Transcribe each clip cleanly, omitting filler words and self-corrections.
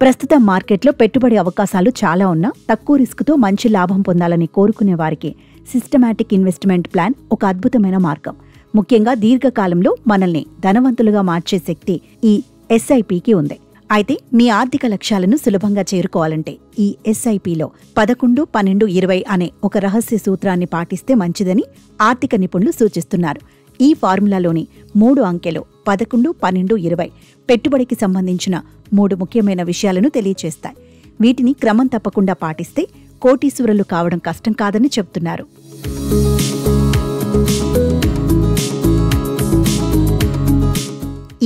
ప్రస్తుత మార్కెట్లో పెట్టుబడి అవకాశాలు చాలా ఉన్నా తక్కువ రిస్క్తో మంచి లాభం పొందాలని కోరుకునే వారికి సిస్టమాటిక్ ఇన్వెస్ట్మెంట్ ప్లాన్ ఒక అద్భుతమైన మార్గం. ముఖ్యంగా దీర్ఘకాలంలో మనల్ని ధనవంతులుగా మార్చే శక్తి ఈ ఎస్ఐపికి ఉంది. అయితే మీ ఆర్థిక లక్ష్యాలను సులభంగా చేరుకోవాలంటే ఈ ఎస్ఐపిలో 11-12-20 అనే ఒక రహస్య సూత్రాన్ని పాటిస్తే మంచిదని ఆర్థిక నిపుణులు సూచిస్తున్నారు. ఈ ఫార్ములాలోని 3 అంకెలు 11-12-20 పెట్టుబడికి సంబంధించిన 3 ముఖ్యమైన విషయాలను తెలియచేస్తాయి. వీటిని క్రమం తప్పకుండా పాటిస్తే కోటీశ్వరులు కావడం కష్టం కాదని చెప్తున్నారు.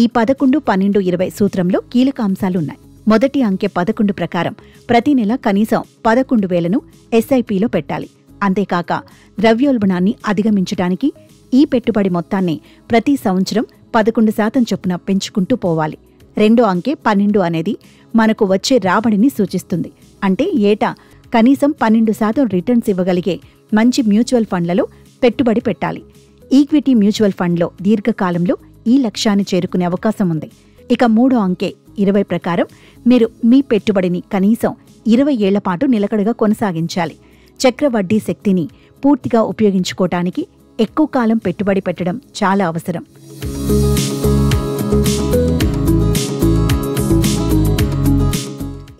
ఈ 11-12-20 సూత్రంలో కీలక అంశాలున్నాయి. మొదటి అంకె 11 ప్రకారం ప్రతి నెల కనీసం 11,000ను ఎస్ఐపిలో పెట్టాలి. అంతేకాక ద్రవ్యోల్బణాన్ని అధిగమించడానికి ఈ పెట్టుబడి మొత్తాన్ని ప్రతి సంవత్సరం 11% చొప్పున పెంచుకుంటూ పోవాలి. రెండో అంకె 12 అనేది మనకు వచ్చే రాబడిని సూచిస్తుంది. అంటే ఏటా కనీసం 12% రిటర్న్స్ ఇవ్వగలిగే మంచి మ్యూచువల్ ఫండ్లలో పెట్టుబడి పెట్టాలి. ఈక్విటీ మ్యూచువల్ ఫండ్లో దీర్ఘకాలంలో ఈ లక్ష్యాన్ని చేరుకునే అవకాశం ఉంది. ఇక మూడో అంకె 20 ప్రకారం మీరు మీ పెట్టుబడిని కనీసం 20 ఏళ్ల పాటు నిలకడగా కొనసాగించాలి. చక్రవడ్డీ శక్తిని పూర్తిగా ఉపయోగించుకోవటానికి ఎక్కువ కాలం పెట్టుబడి పెట్టడం చాలా అవసరం.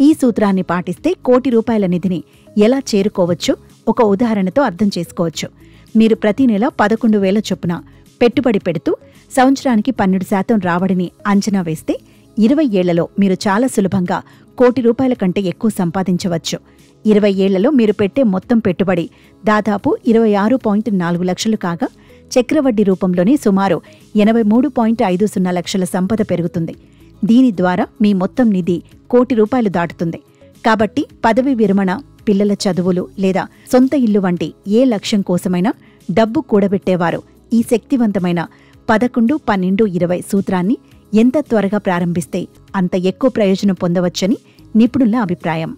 ఈ సూత్రాన్ని పాటిస్తే ₹1,00,00,000 నిధిని ఎలా చేరుకోవచ్చో ఒక ఉదాహరణతో అర్థం చేసుకోవచ్చు. మీరు ప్రతి నెల 11,000 చొప్పున పెట్టుబడి పెడుతూ సంవత్సరానికి 12% రాబడిని అంచనా వేస్తే 20 ఏళ్లలో మీరు చాలా సులభంగా ₹1,00,00,000 కంటే ఎక్కువ సంపాదించవచ్చు. 20 ఏళ్లలో మీరు పెట్టే మొత్తం పెట్టుబడి దాదాపు 26.4 లక్షలు కాగా చక్రవడ్డీ రూపంలోనే సుమారు 83.50 లక్షల సంపద పెరుగుతుంది. దీని ద్వారా మీ మొత్తం నిధి ₹1,00,00,000 దాటుతుంది. కాబట్టి పదవి విరమణ, పిల్లల చదువులు లేదా సొంత ఇల్లు వంటి ఏ లక్ష్యం కోసమైనా డబ్బు కూడబెట్టేవారు ఈ శక్తివంతమైన 11-12-20 సూత్రాన్ని ఎంత త్వరగా ప్రారంభిస్తే అంత ఎక్కువ ప్రయోజనం పొందవచ్చని నిపుణుల అభిప్రాయం.